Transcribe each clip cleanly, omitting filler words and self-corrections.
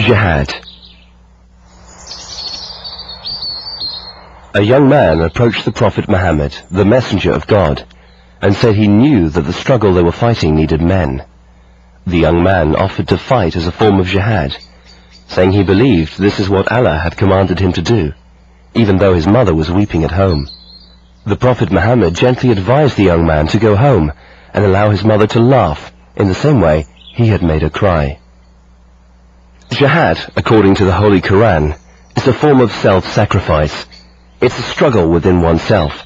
Jihad. A young man approached the Prophet Muhammad, the messenger of God, and said he knew that the struggle they were fighting needed men. The young man offered to fight as a form of jihad, saying he believed this is what Allah had commanded him to do, even though his mother was weeping at home. The Prophet Muhammad gently advised the young man to go home and allow his mother to laugh in the same way he had made her cry. Jihad, according to the Holy Quran, is a form of self-sacrifice. It's a struggle within oneself.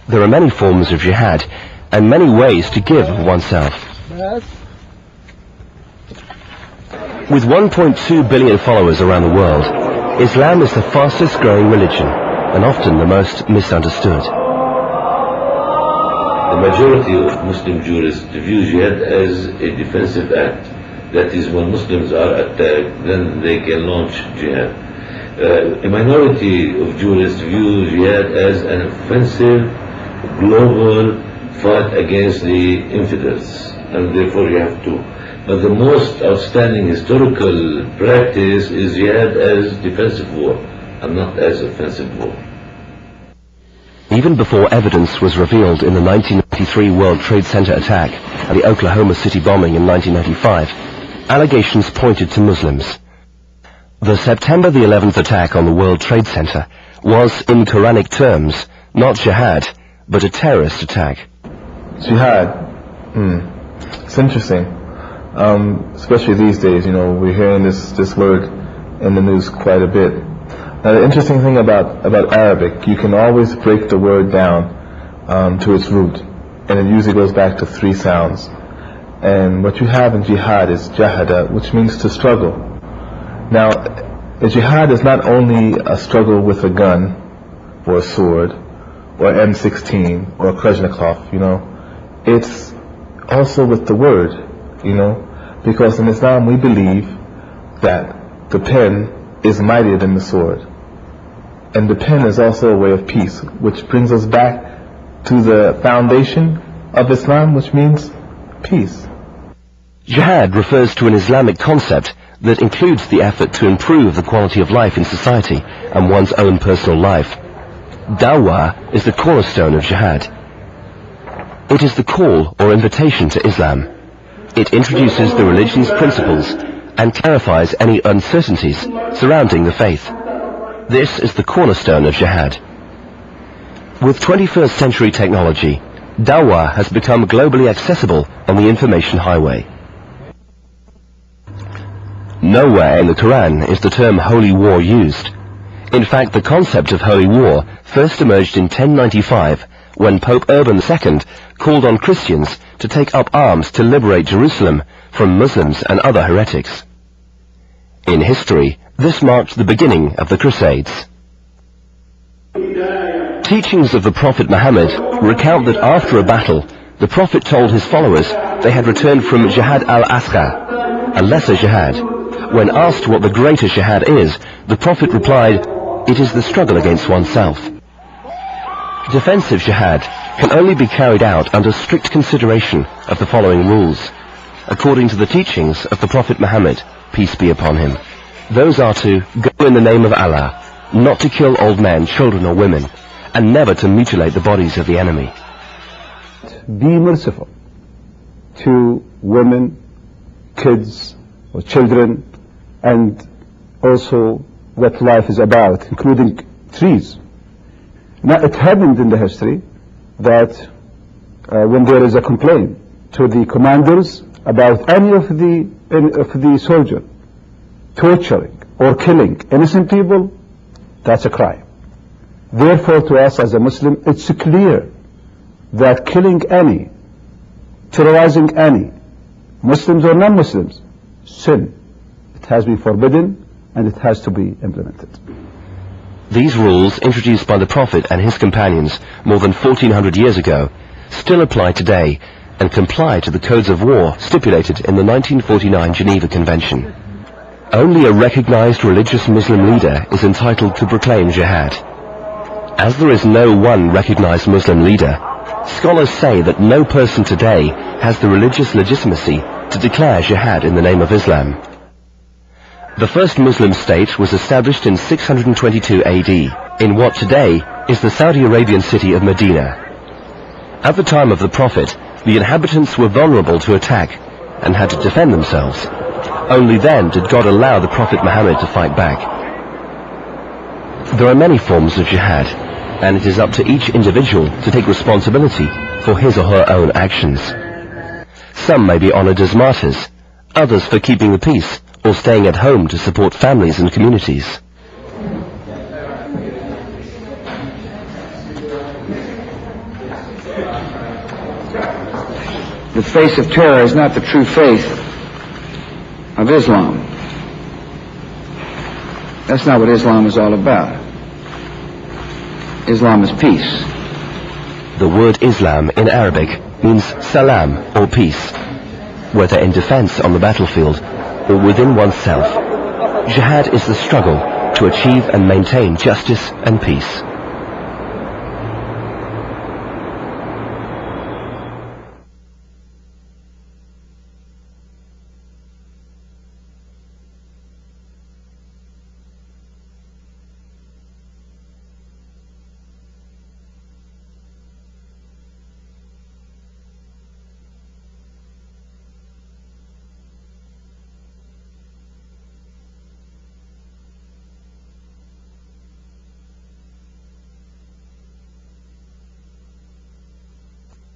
There are many forms of jihad and many ways to give of oneself. With 1.2 billion followers around the world, Islam is the fastest growing religion and often the most misunderstood. The majority of Muslim jurists view jihad as a defensive act. That is, when Muslims are attacked, then they can launch jihad. A minority of jurists view jihad as an offensive, global fight against the infidels, and therefore you have to. But the most outstanding historical practice is jihad as defensive war, and not as offensive war. Even before evidence was revealed in the 1993 World Trade Center attack and the Oklahoma City bombing in 1995, allegations pointed to Muslims. The September the 11th attack on the World Trade Center was, in Quranic terms, not jihad, but a terrorist attack. Jihad. It's interesting. Especially these days, we're hearing this word in the news quite a bit. Now, the interesting thing about Arabic, you can always break the word down to its root, and it usually goes back to 3 sounds. And what you have in jihad is jahada, which means to struggle. Now, a jihad is not only a struggle with a gun, or a sword, or M16, or a Krasnikov, it's also with the word, because in Islam we believe that the pen is mightier than the sword. And the pen is also a way of peace, which brings us back to the foundation of Islam, which means peace. Jihad refers to an Islamic concept that includes the effort to improve the quality of life in society and one's own personal life. Dawah is the cornerstone of jihad. It is the call or invitation to Islam. It introduces the religion's principles and clarifies any uncertainties surrounding the faith. This is the cornerstone of jihad. With 21st century technology, Dawah has become globally accessible on the information highway. Nowhere in the Quran is the term holy war used. In fact, the concept of holy war first emerged in 1095 when Pope Urban II called on Christians to take up arms to liberate Jerusalem from Muslims and other heretics. In history, this marked the beginning of the Crusades. Teachings of the Prophet Muhammad recount that after a battle, the Prophet told his followers they had returned from Jihad al-Asghar, a lesser jihad. When asked what the greater jihad is, the Prophet replied, "It is the struggle against oneself." Defensive jihad can only be carried out under strict consideration of the following rules, according to the teachings of the Prophet Muhammad, peace be upon him. Those are to go in the name of Allah, not to kill old men, children or women, and never to mutilate the bodies of the enemy. Be merciful to women, kids, or children, and also what life is about, including trees. Now, it happened in the history that when there is a complaint to the commanders about any of the soldiers torturing or killing innocent people, that's a crime. Therefore, to us as a Muslim, it's clear that killing any, terrorizing any, Muslims or non-Muslims, sin. It has been forbidden and it has to be implemented. These rules, introduced by the Prophet and his companions more than 1400 years ago, still apply today and comply to the codes of war stipulated in the 1949 Geneva Convention. Only a recognized religious Muslim leader is entitled to proclaim jihad. As there is no one recognized Muslim leader, scholars say that no person today has the religious legitimacy to declare jihad in the name of Islam. The first Muslim state was established in 622 AD in what today is the Saudi Arabian city of Medina. At the time of the Prophet, the inhabitants were vulnerable to attack and had to defend themselves. Only then did God allow the Prophet Muhammad to fight back. There are many forms of jihad, and it is up to each individual to take responsibility for his or her own actions. Some may be honored as martyrs, others for keeping the peace or staying at home to support families and communities. The face of terror is not the true faith of Islam. That's not what Islam is all about. Islam is peace. The word Islam in Arabic means salam or peace, whether in defense on the battlefield or within oneself. Jihad is the struggle to achieve and maintain justice and peace.